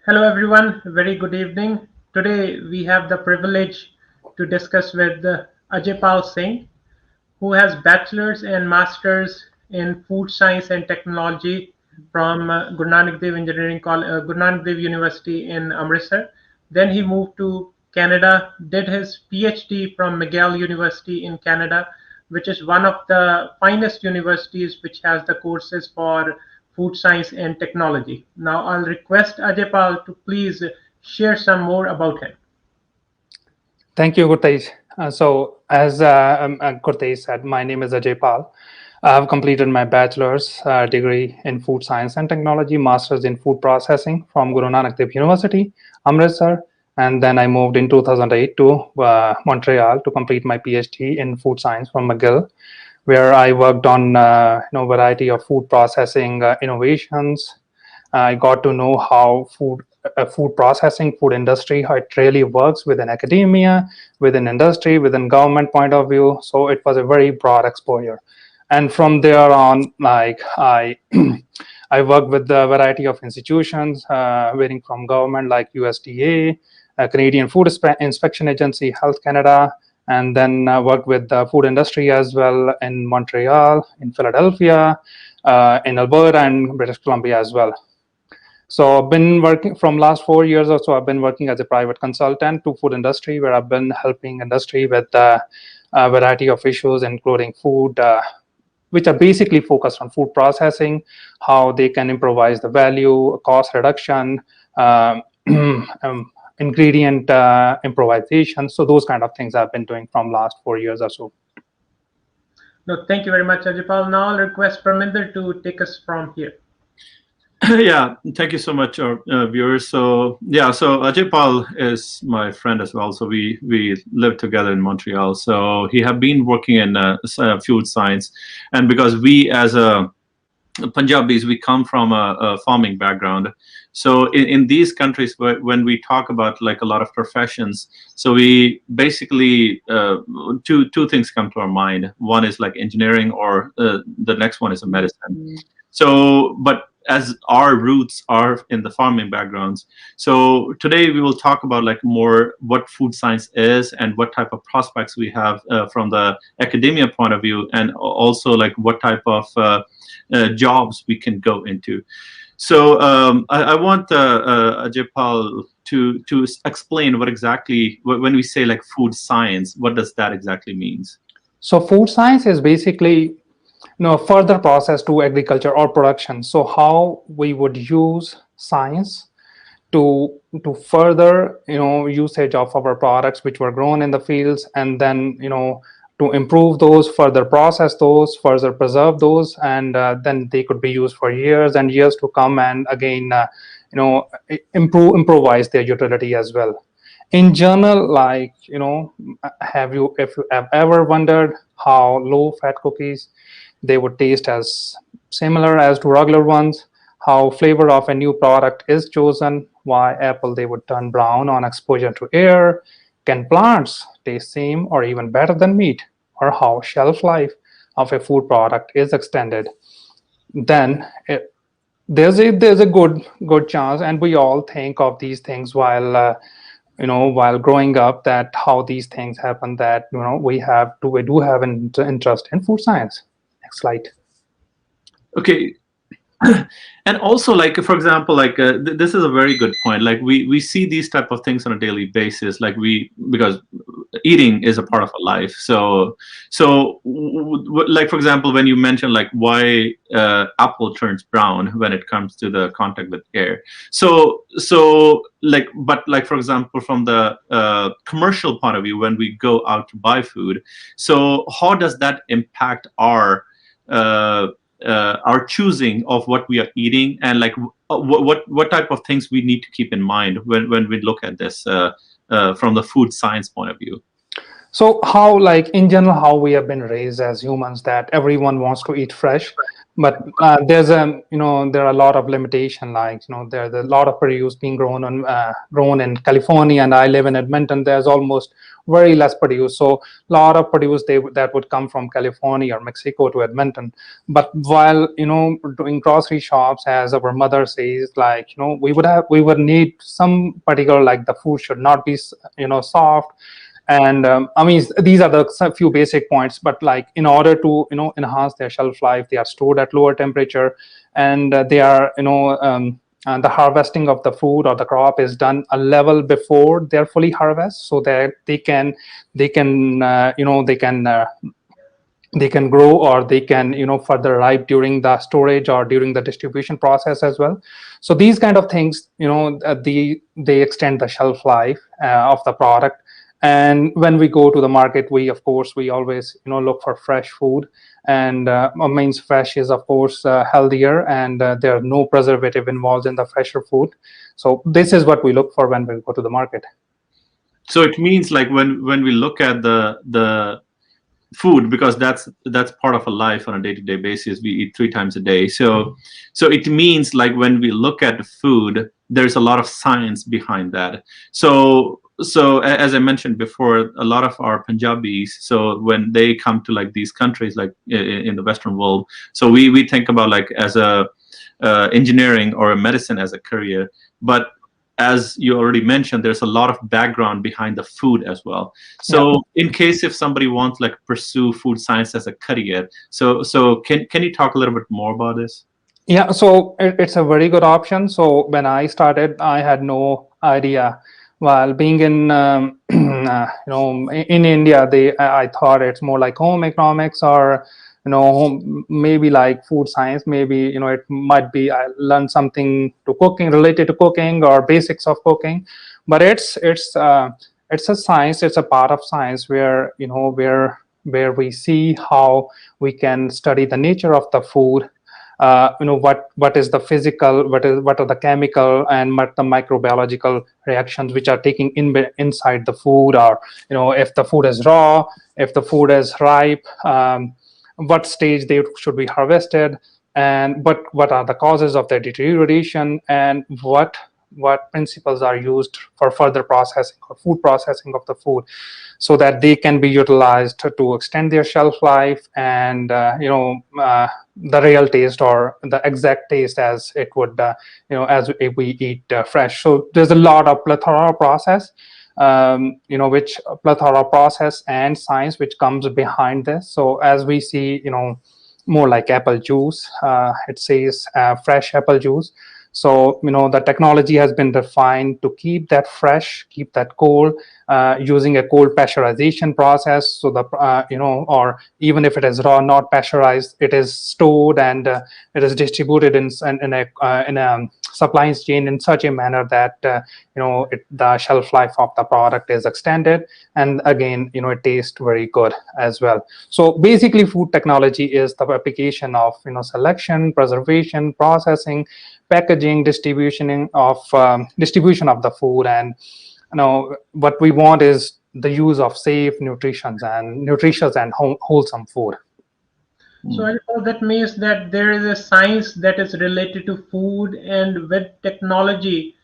Hello, everyone. Very good evening. Today, we have the privilege to discuss with Ajay Pal Singh, who has bachelor's and master's in food science and technology from Guru Nanak Dev University in Amritsar. Then he moved to Canada, did his PhD from McGill University in Canada, which is one of the finest universities which has the courses for food science and technology. Now I'll request Ajay Pal to please share some more about him. Thank you, Gurtej. As Gurtej said, my name is Ajay Pal. I have completed my bachelor's degree in food science and technology, master's in food processing from Guru Nanak Dev University, Amritsar, and then I moved in 2008 to Montreal to complete my PhD in food science from McGill, where I worked on variety of food processing innovations. I got to know how food processing, food industry, how it really works within academia, within industry, within government point of view. So it was a very broad exposure. And from there on, like I I worked with a variety of institutions, varying from government like USDA, Canadian Food Inspection Agency, Health Canada, and then worked with the food industry as well in Montreal, in Philadelphia, in Alberta, and British Columbia as well. So I've been working from last 4 years or so. I've been working as a private consultant to food industry, where I've been helping industry with a variety of issues, including food, which are basically focused on food processing, how they can improvise the value, cost reduction, ingredient improvisation. So those kind of things I've been doing from last 4 years or so. No, thank you very much, Ajay Pal. Now I'll request Parminder to take us from here. Yeah, thank you so much, viewers. So Ajay Pal is my friend as well. So we live together in Montreal. So he have been working in food science, and because we as a Punjabis, we come from a farming background. So in these countries, when we talk about like a lot of professions, so we basically two things come to our mind. One is like engineering, or the next one is a medicine. So, but as our roots are in the farming backgrounds, so today we will talk about like more what food science is and what type of prospects we have from the academia point of view, and also like what type of jobs we can go into. So I want Ajay Pal to explain what exactly, when we say like food science, what does that exactly means? So food science is basically further process to agriculture or production. So how we would use science to further usage of our products which were grown in the fields, and then to improve those, further process those, further preserve those, and then they could be used for years and years to come, and again improvise their utility as well. In general, like if you have ever wondered how low fat cookies, they would taste as similar as to regular ones, how flavor of a new product is chosen, why apple they would turn brown on exposure to air, can plants taste same or even better than meat, or how shelf life of a food product is extended, then there's a good chance, and we all think of these things while while growing up, that how these things happen, that we do have an interest in food science. Next slide. Okay. And also, like for example, like this is a very good point. Like we see these type of things on a daily basis, like because eating is a part of our life. So like for example, when you mentioned like why apple turns brown when it comes to the contact with air. So like, but like for example, from the commercial point of view, when we go out to buy food, so how does that impact our choosing of what we are eating, and like what type of things we need to keep in mind when we look at this from the food science point of view? So how, like in general, how we have been raised as humans, that everyone wants to eat fresh, but there's a, there are a lot of limitation. Like, there's a lot of produce being grown in California, and I live in Edmonton. There's almost very less produce. So a lot of produce that would come from California or Mexico to Edmonton. But while doing grocery shops, as our mother says, like, we would need some particular, like the food should not be soft. And I mean, these are the few basic points, but like in order to enhance their shelf life, they are stored at lower temperature, and they are and the harvesting of the food or the crop is done a level before they're fully harvest, so that they can they can grow, or they can further ripe during the storage or during the distribution process as well. So these kind of things, they extend the shelf life of the product. And when we go to the market, we, of course, we always look for fresh food. And means fresh is, of course, healthier, and there are no preservative involved in the fresher food. So this is what we look for when we go to the market. So it means, like, when we look at the food, because that's part of a life on a day-to-day basis, we eat 3 times a day. So it means, like, when we look at the food, there's a lot of science behind that. So as I mentioned before, a lot of our Punjabis, so when they come to like these countries, like in the Western world, so we think about like as a engineering or a medicine as a career. But as you already mentioned, there's a lot of background behind the food as well. So in case if somebody wants like pursue food science as a career, so can you talk a little bit more about this? Yeah, so it's a very good option. So when I started, I had no idea. While being in in India, I thought it's more like home economics, or maybe like food science. Maybe it might be I learned something to cooking, related to cooking, or basics of cooking. But it's a science. It's a part of science where where we see how we can study the nature of the food. What is the physical, what are the chemical and what the microbiological reactions which are taking inside the food, or if the food is raw, if the food is ripe, what stage they should be harvested, and what are the causes of their deterioration, and what principles are used for further processing or food processing of the food, so that they can be utilized to extend their shelf life, and the real taste, or the exact taste as it would as if we eat fresh. So there's a lot of plethora process, which plethora process and science which comes behind this. So as we see, more like apple juice, it says fresh apple juice. So the technology has been refined to keep that fresh, keep that cold, using a cold pasteurization process. So the or even if it is raw, not pasteurized, it is stored, and it is distributed in a supply chain in such a manner that the shelf life of the product is extended, and again it tastes very good as well. So basically, food technology is the application of selection, preservation, processing, packaging, distribution of the food. And what we want is the use of safe, nutritious and wholesome food. So I know that means that there is a science that is related to food, and with technology,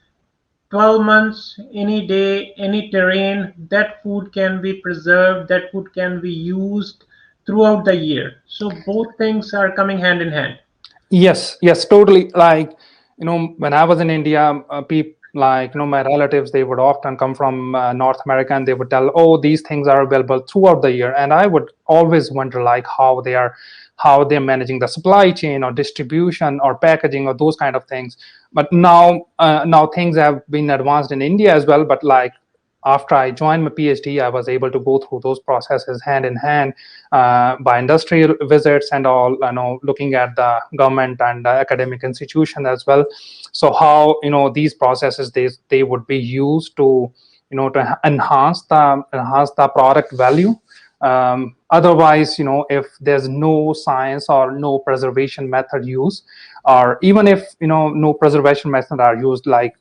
12 months, any day, any terrain, that food can be preserved, that food can be used throughout the year. So both things are coming hand in hand. Yes, totally. Like, when I was in India, people, like, my relatives, they would often come from North America, and they would tell, oh, these things are available throughout the year. And I would always wonder, like, how they're managing the supply chain or distribution or packaging or those kind of things. But now things have been advanced in India as well. But like, after I joined my PhD, I was able to go through those processes hand in hand, by industrial visits and all, looking at the government and the academic institution as well. So how these processes, they would be used to to enhance the product value. Otherwise, if there's no science or no preservation method used, or even if no preservation method are used, like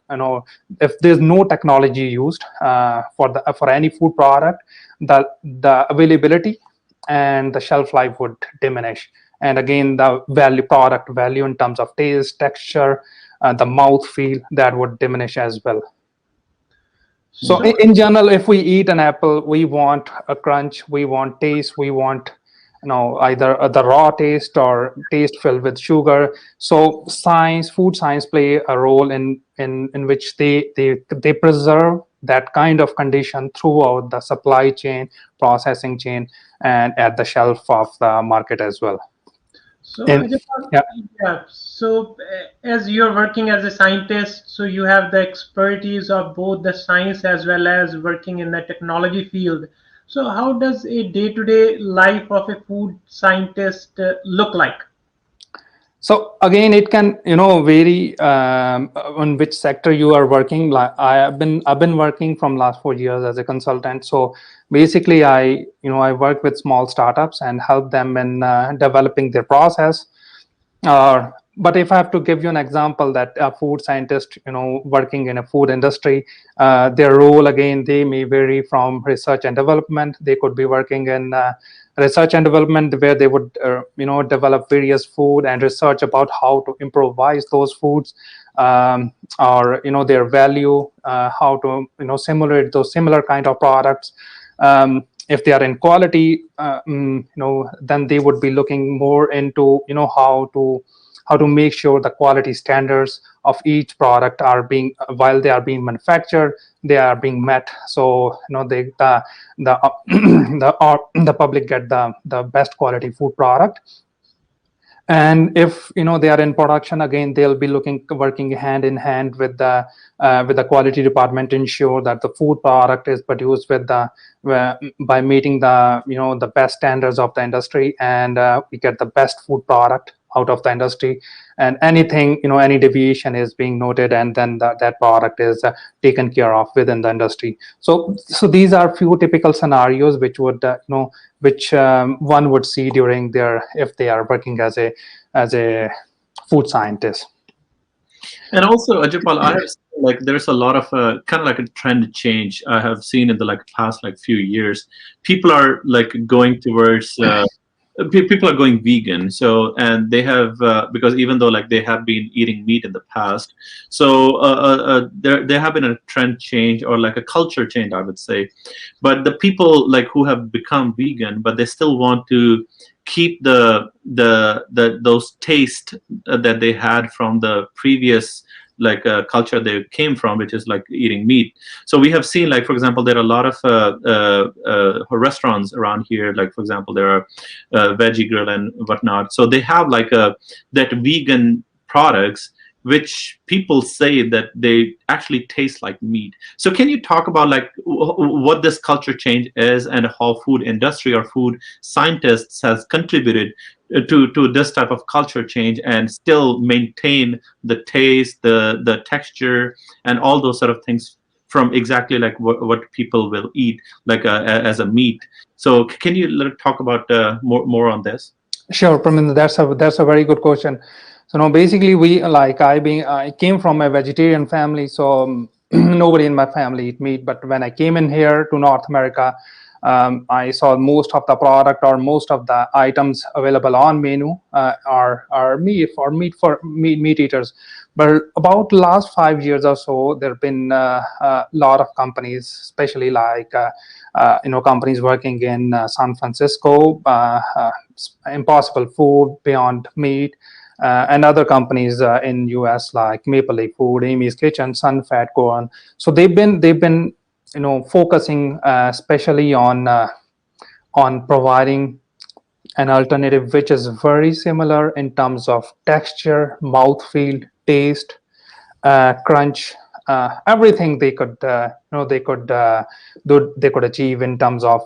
if there's no technology used for any food product, the availability and the shelf life would diminish. And again, the product value in terms of taste, texture, the mouth feel, that would diminish as well. So So in general, if we eat an apple, we want a crunch, we want taste, we want, either the raw taste or taste filled with sugar. So food science play a role in which they preserve that kind of condition throughout the supply chain, processing chain, and at the shelf of the market as well. So, And Ajapal, yeah. yeah. So, as you're working as a scientist, so you have the expertise of both the science as well as working in the technology field. So, how does a day-to-day life of a food scientist look like? So again, it can vary on which sector you are working. Like I've been working from last 4 years as a consultant. So basically, I work with small startups and help them in developing their process. But if I have to give you an example, that a food scientist, working in a food industry, their role, again, they may vary from research and development. They could be working in research and development, where they would, develop various food and research about how to improvise those foods, or their value, how to simulate those similar kind of products. If they are in quality, then they would be looking more into how to make sure the quality standards of each product are being, while they are being manufactured, they are being met. So the public get the best quality food product. And if they are in production, again, they'll be working hand in hand with the quality department to ensure that the food product is produced by meeting the best standards of the industry, and we get the best food product out of the industry. And anything, any deviation is being noted, and then that product is taken care of within the industry. So these are few typical scenarios which would which one would see during if they are working as a food scientist. And also, Ajapal, I have seen, like there's a lot of kind of like a trend change I have seen in the like past like few years. People are like going towards people are going vegan. So and they have because even though like they have been eating meat in the past, so there have been a trend change or like a culture change, I would say. But the people like who have become vegan, but they still want to keep the those taste that they had from the previous like culture they came from, which is like eating meat. So we have seen, like for example, there are a lot of restaurants around here. Like for example, there are Veggie Grill and whatnot. So they have like that vegan products which people say that they actually taste like meat. So can you talk about like what this culture change is and how food industry or food scientists has contributed to this type of culture change and still maintain the taste, the texture, and all those sort of things from exactly like what people will eat like as a meat. So can you talk about more on this? Sure, Pramin, that's a very good question. So no, basically, I came from a vegetarian family, so nobody in my family eat meat. But when I came in here to North America, I saw most of the product or most of the items available on menu are meat eaters. But about last 5 years or so, there have been a lot of companies, especially like companies working in San Francisco, Impossible Food, Beyond Meat, and other companies in US like Maple Leaf Food, Amy's Kitchen, Sunfat, Corn. So they've been focusing especially on providing an alternative which is very similar in terms of texture, mouthfeel, taste, crunch, everything they could achieve in terms of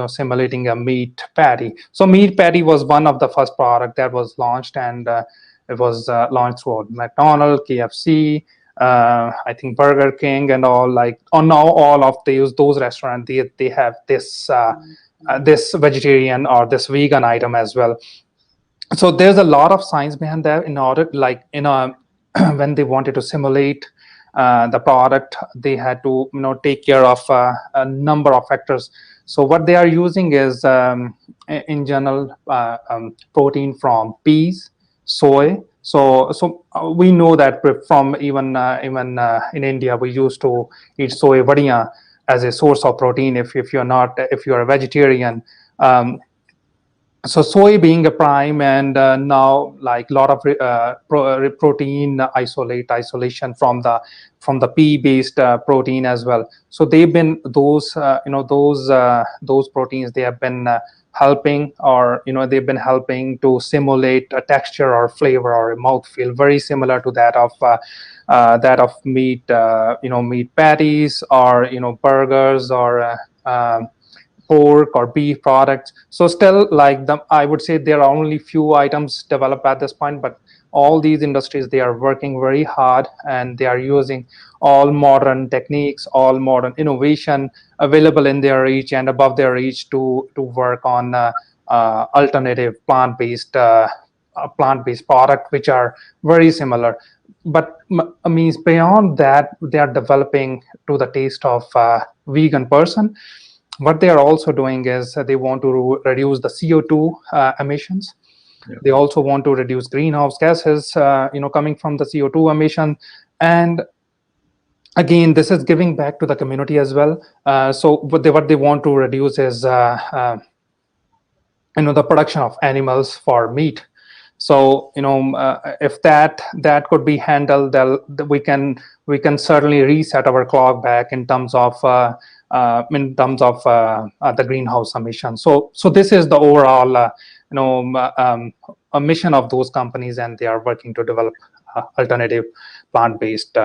simulating a meat patty. So meat patty was one of the first product that was launched, and it was launched throughout McDonald's, KFC, I think Burger King, and all, like on now all of those restaurants, they have this vegetarian or this vegan item as well. So there's a lot of science behind that. In order, like when they wanted to simulate the product, they had to take care of a number of factors. So what they are using is, in general, protein from peas, soy. So we know that from even in India, we used to eat soy vadiya as a source of protein. If you're a vegetarian, um, so soy being a prime, and now like a lot of protein isolation from the pea based protein as well. So they've been those proteins, they have been helping, or they've been helping to simulate a texture or flavor or a mouthfeel very similar to that of meat, meat patties, or burgers, or pork or beef products. So still, like, I would say there are only few items developed at this point, but all these industries, they are working very hard, and they are using all modern techniques, all modern innovation available in their reach and above their reach to work on alternative plant-based product, which are very similar. But means beyond that, they are developing to the taste of vegan person. What they are also doing is they want to reduce the CO2 emissions. Yeah. They also want to reduce greenhouse gases, coming from the CO2 emission. And again, this is giving back to the community as well. So what they want to reduce is the production of animals for meat. So if that could be handled, we can certainly reset our clock back in terms of the greenhouse emission. So this is the overall a mission of those companies, and they are working to develop alternative plant-based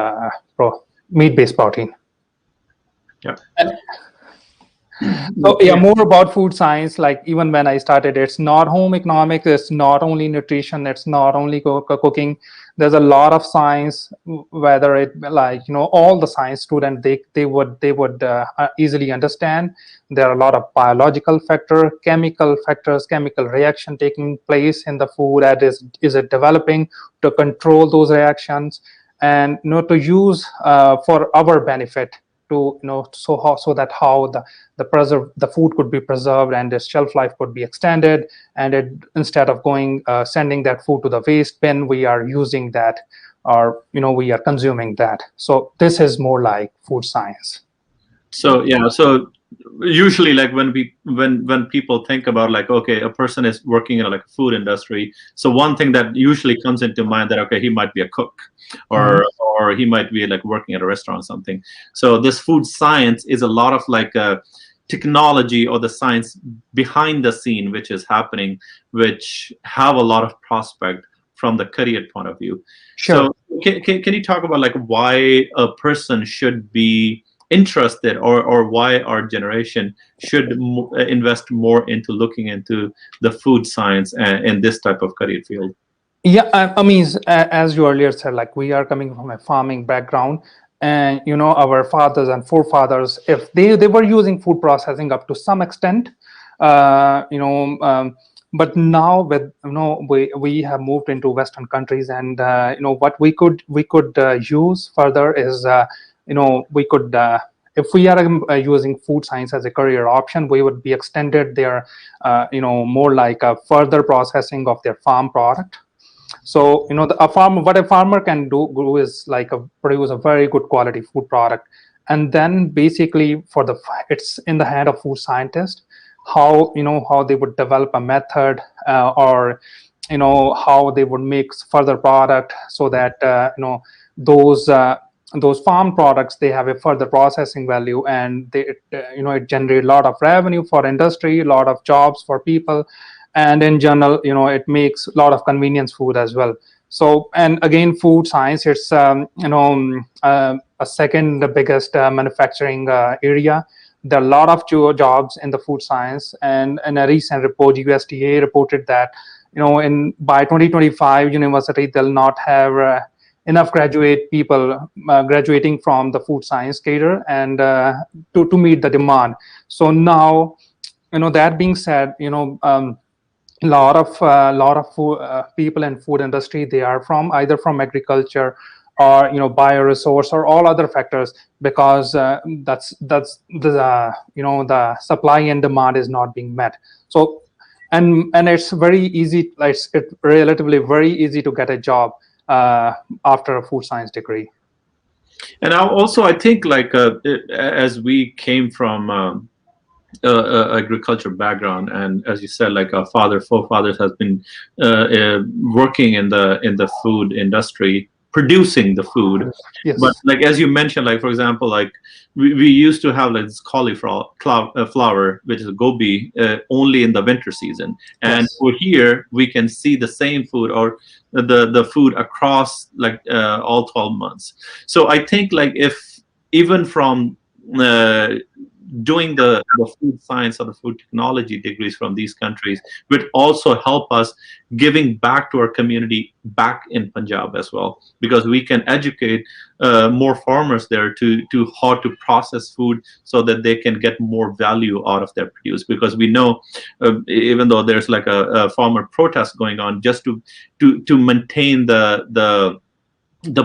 meat-based protein. Yeah. So yeah, more about food science. Like, even when I started, it's not home economics, it's not only nutrition, it's not only cooking. There's a lot of science. Whether it, like, all the science student, they would easily understand. There are a lot of biological chemical factors, chemical reaction taking place in the food. That is it developing to control those reactions, and to use for our benefit, to so that how the food could be preserved and its shelf life could be extended, and instead of sending that food to the waste bin, we are using that, or we are consuming that. So this is more like food science. So yeah, so usually, like, when people think about, like, okay, a person is working in like a food industry, so one thing that usually comes into mind, that okay, he might be a cook, or or he might be like working at a restaurant or something. So this food science is a lot of like technology, or the science behind the scene, which is happening, which have a lot of prospect from the career point of view. Sure. So can you talk about like why a person should be interested, or why our generation should invest more into looking into the food science and this type of career field? Yeah, I mean, as you earlier said, like, we are coming from a farming background, and our fathers and forefathers, if they were using food processing up to some extent, but now with we have moved into Western countries, and what we could use further is we could. If we are using food science as a career option, we would be extended their, more like a further processing of their farm product. So what a farmer can do is like produce a very good quality food product, and then basically it's in the hand of food scientists how they would develop a method, or how they would make further product, so that those those farm products, they have a further processing value, and it generate a lot of revenue for industry, a lot of jobs for people, and in general it makes a lot of convenience food as well. So, and again, food science, it's a second biggest manufacturing area. There are a lot of jobs in the food science, and in a recent report, USDA reported that in by 2025, university they'll not have enough graduate people graduating from the food science cadre, and to meet the demand. So now, that being said, lot of people in food industry, they are either from agriculture, or bioresource or all other factors, because that's the the supply and demand is not being met. So and it's very easy, like it's relatively very easy to get a job after a food science degree. And also, I think like as we came from agriculture background, and as you said, like our forefathers has been working in the food industry, producing the food. But Yes. like as you mentioned, like for example, like we used to have like this cauliflower flower, which is a gobi, only in the winter season. And Yes. for here, we can see the same food or the food across like all 12 months. So I think like if even from uh, doing the food science or the food technology degrees from these countries would also help us giving back to our community back in Punjab as well, because we can educate more farmers there to how to process food so that they can get more value out of their produce. Because we know even though there's like a farmer protest going on just to maintain the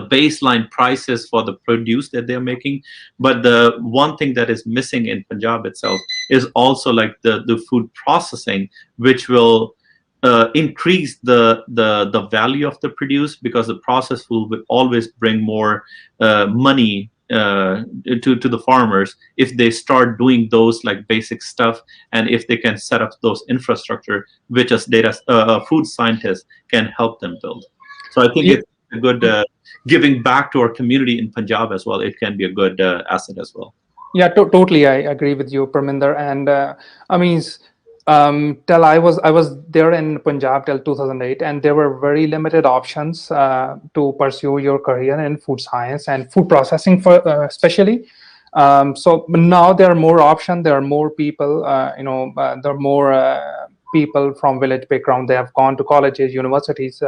baseline prices for the produce that they're making. But the one thing that is missing in Punjab itself is also like the food processing, which will increase the value of the produce, because the processed food will always bring more money to the farmers if they start doing those like basic stuff, and if they can set up those infrastructure which as data food scientists can help them build. So I think Yeah. it's a good giving back to our community in Punjab as well. It can be a good asset as well. Yeah, totally. I agree with you, Parminder. And I mean, till I was there in Punjab till 2008, and there were very limited options to pursue your career in food science and food processing, for especially. So now there are more options. There are more people. There are more people from village background. They have gone to colleges, universities.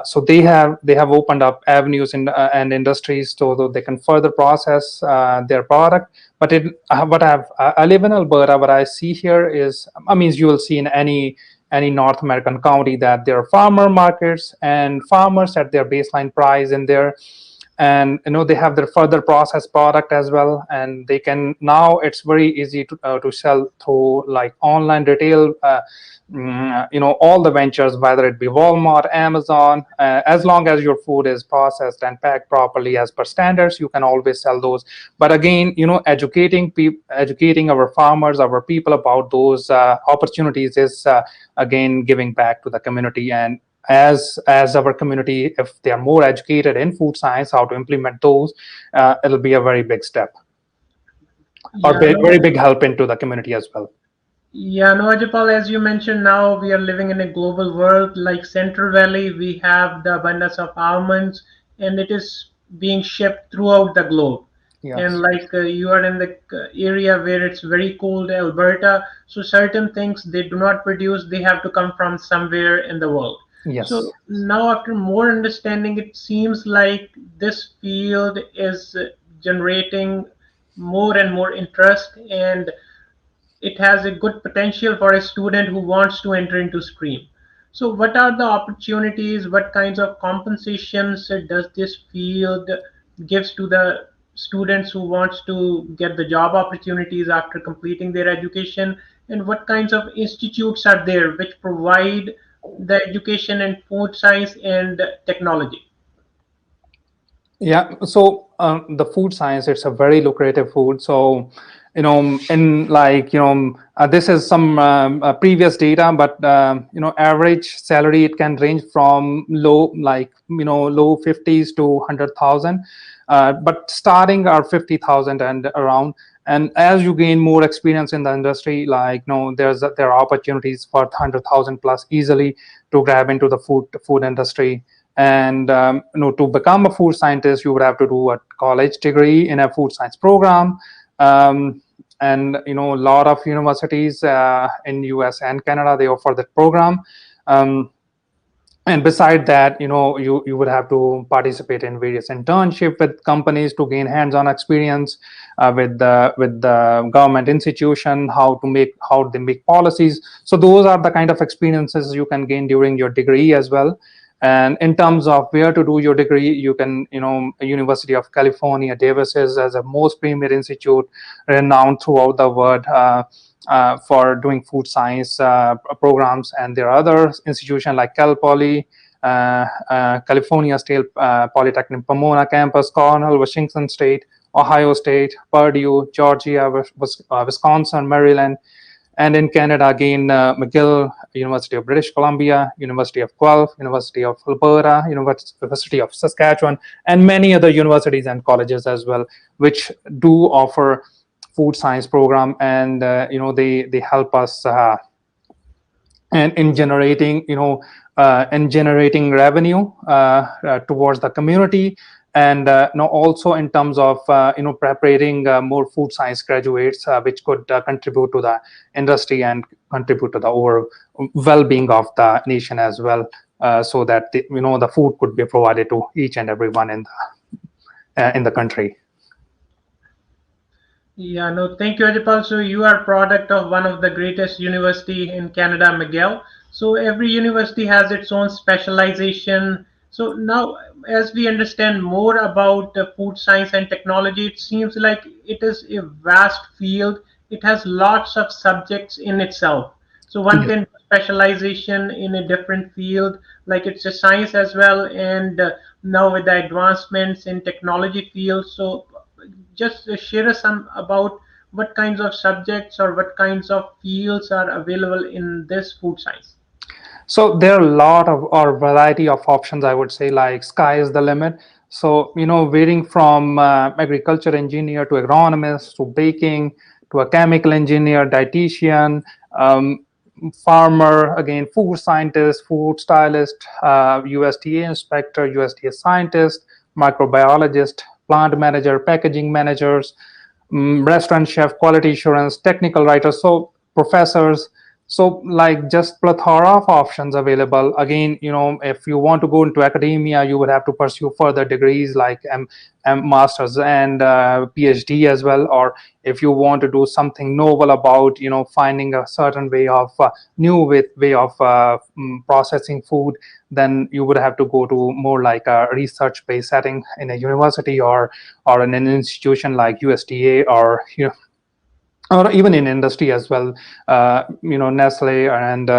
So they have opened up avenues in and industries so that they can further process their product. But I live in Alberta. What I see here is, I mean, you will see in any North American county that there are farmer markets and farmers at their baseline price in there, and they have their further processed product as well, and they can now it's very easy to sell through like online retail, all the ventures, whether it be Walmart, Amazon. As long as your food is processed and packed properly as per standards, you can always sell those. But again, educating our farmers, our people about those opportunities is again giving back to the community. And as our community, if they are more educated in food science, how to implement those, it'll be a very big step, or Yeah, no, very big help into the community as well. yeah, no, Ajapal, as you mentioned, now we are living in a global world. Like Central Valley, we have the abundance of almonds, and it is being shipped throughout the globe. And Yes. like you are in the area where it's very cold, Alberta, so certain things they do not produce, they have to come from somewhere in the world. Yes. So now, after more understanding, it seems like this field is generating more and more interest, and it has a good potential for a student who wants to enter into stream. So what are the opportunities, what kinds of compensations does this field gives to the students who wants to get the job opportunities after completing their education, and what kinds of institutes are there which provide the education in food science and technology? Yeah, so the food science, it's a very lucrative food. So, in like, this is some previous data, but, average salary, it can range from low 50s to 100,000, but starting are 50,000 and around. And as you gain more experience in the industry, like, there are opportunities for 100,000 plus easily to grab into the food industry. And to become a food scientist, you would have to do a college degree in a food science program. And a lot of universities in US and Canada, they offer that program. And beside that, you would have to participate in various internship with companies to gain hands-on experience with the government institution, how they make policies. So those are the kind of experiences you can gain during your degree as well. And in terms of where to do your degree, you can, University of California, Davis is as a most premier institute renowned throughout the world for doing food science programs. And there are other institutions like Cal Poly, California State Polytechnic, Pomona campus, Cornell, Washington State, Ohio State, Purdue, Georgia, Wisconsin, Maryland, and in Canada, again, McGill, University of British Columbia, University of Guelph, University of Alberta, University of Saskatchewan, and many other universities and colleges as well, which do offer food science program. And they help us and in generating revenue towards the community, and also in terms of preparing more food science graduates, which could contribute to the industry and contribute to the overall well-being of the nation as well, so that the food could be provided to each and everyone in the country. Yeah, no, thank you, Ajapal. So you are product of one of the greatest university in Canada, McGill. So every university has its own specialization. So now, as we understand more about food science and technology, it seems like it is a vast field. It has lots of subjects in itself. So one can do specialization in a different field, like it's a science as well. And now with the advancements in technology field, so just share us some about what kinds of subjects or what kinds of fields are available in this food science. So there are a lot of or variety of options, I would say, like sky is the limit. So, varying from agriculture engineer to agronomist to baking to a chemical engineer, dietitian, farmer, again, food scientist, food stylist, USDA inspector, USDA scientist, microbiologist, plant manager, packaging managers, restaurant chef, quality assurance, technical writers, so professors. So like just plethora of options available. Again, if you want to go into academia, you would have to pursue further degrees like masters and PhD as well. Or if you want to do something novel about finding a certain way of way of processing food, then you would have to go to more like a research based setting in a university or in an institution like USDA, or even in industry as well, Nestle and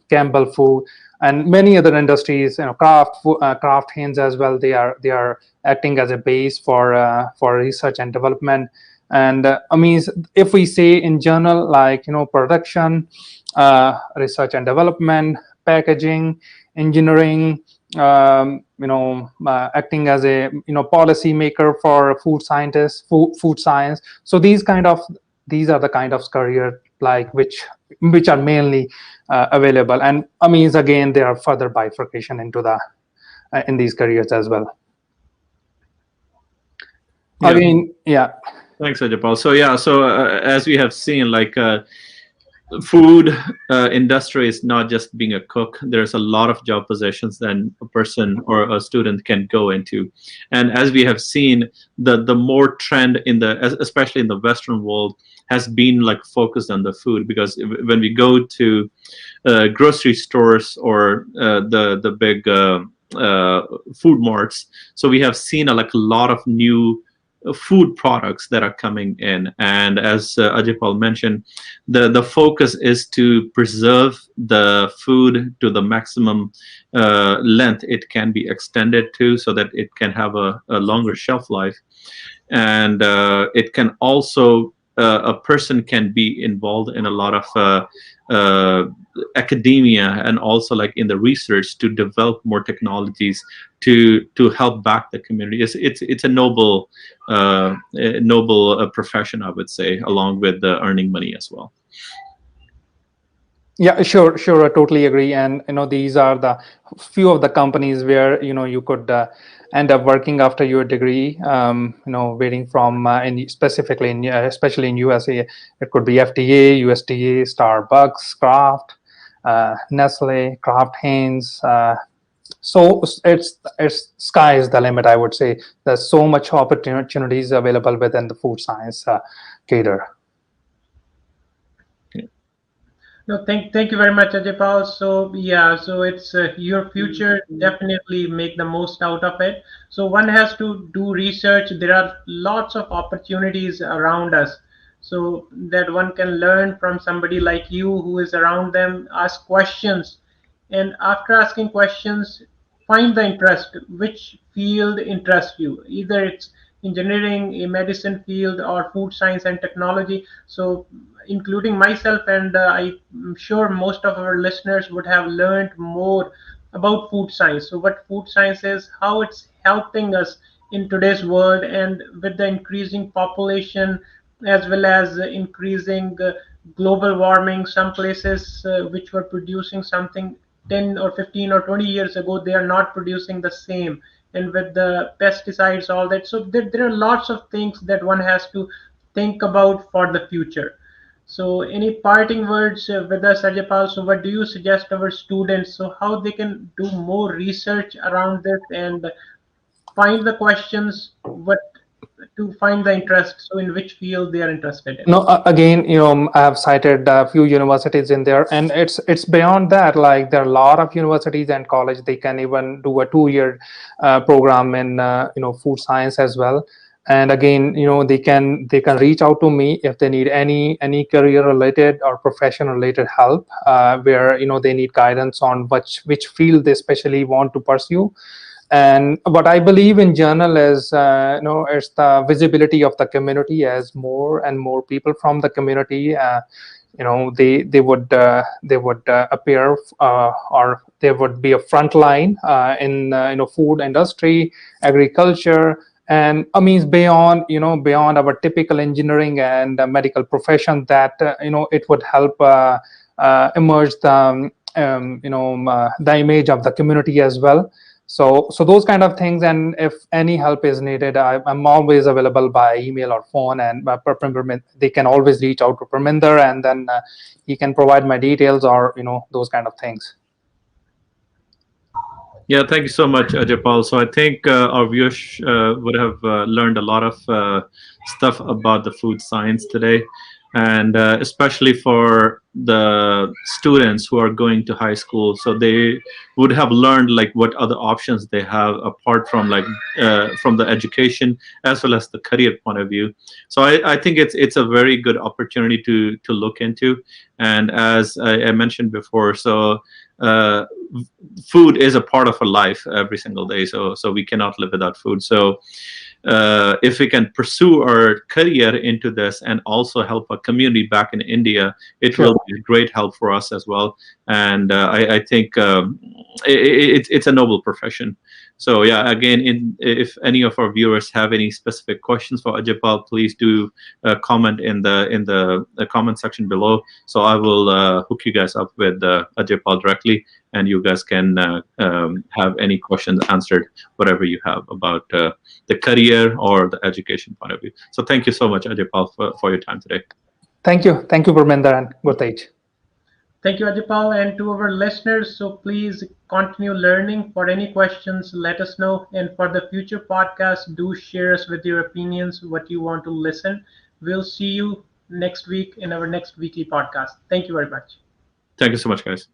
Campbell Food and many other industries, Kraft Heinz as well. They are acting as a base for research and development. And I mean, if we say in general, like production, research and development, packaging, engineering, acting as a policy maker for food scientists, food science. So these are the kind of career like which are mainly available. And I mean, again, there are further bifurcation into the in these careers as well. Yeah. Again, yeah. Thanks, Ajapal. So yeah, so as we have seen, like food industry is not just being a cook. There's a lot of job positions that a person or a student can go into. And as we have seen, the more trend in especially in the Western world has been like focused on the food, because when we go to grocery stores or the big food marts, so we have seen like a lot of new food products that are coming in. And as Ajipal mentioned, the focus is to preserve the food to the maximum length it can be extended to, so that it can have a longer shelf life. And it can also a person can be involved in a lot of academia and also like in the research to develop more technologies to help back the community. It's a noble profession, I would say, along with earning money as well. Yeah, sure, I totally agree. And these are the few of the companies where you could end up working after your degree. Waiting from especially in USA, it could be FDA, USDA, Starbucks, Kraft, Nestle, Kraft Heinz. So it's sky is the limit, I would say. There's so much opportunities available within the food science cater. No, thank you very much, Ajay. So yeah, so it's your future. Definitely make the most out of it. So one has to do research. There are lots of opportunities around us, so that one can learn from somebody like you who is around them. Ask questions, and after asking questions, find the interest. Which field interests you? Either it's engineering, a medicine field, or food science and technology. So including myself, and I'm sure most of our listeners would have learned more about food science. So what food science is, how it's helping us in today's world, and with the increasing population as well as increasing global warming, some places which were producing something 10 or 15 or 20 years ago, they are not producing the same, and with the pesticides, all that. So there are lots of things that one has to think about for the future. So, any parting words with us, Ajapal? So, what do you suggest our students? So, how they can do more research around this and find the questions, what to find the interest, so in which field they are interested in? No, again, I have cited a few universities in there, and it's beyond that. Like there are a lot of universities and college. They can even do a 2 year program in food science as well. And again, they can reach out to me if they need any career related or profession related help, where they need guidance on which field they especially want to pursue. And what I believe in general is, it's the visibility of the community. As more and more people from the community, they would appear, or they would be a front line in food industry, agriculture, and I mean beyond our typical engineering and medical profession. That it would help emerge the image of the community as well. So those kind of things. And if any help is needed, I'm always available by email or phone. And they can always reach out to Parminder, and then he can provide my details, or those kind of things. Yeah, thank you so much, Ajay Paul. So I think our viewers would have learned a lot of stuff about the food science today, and especially for the students who are going to high school. So they would have learned like what other options they have apart from like from the education as well as the career point of view. So I think it's a very good opportunity to look into. And as I mentioned before, so uh, food is a part of our life every single day. So we cannot live without food. So if we can pursue our career into this and also help a community back in India, it Sure. will be a great help for us as well. And I think it's a noble profession. So yeah, again, if any of our viewers have any specific questions for Ajipal, please do comment in the comment section below. So I will hook you guys up with Ajipal directly, and you guys can have any questions answered, whatever you have about the career or the education point of view. So thank you so much, Ajipal, for your time today. Thank you, Parminder and Gurtej. Thank you, Ajipal, and to our listeners. So please continue learning. For any questions, let us know. And for the future podcast, do share us with your opinions, what you want to listen. We'll see you next week in our next weekly podcast. Thank you very much. Thank you so much, guys.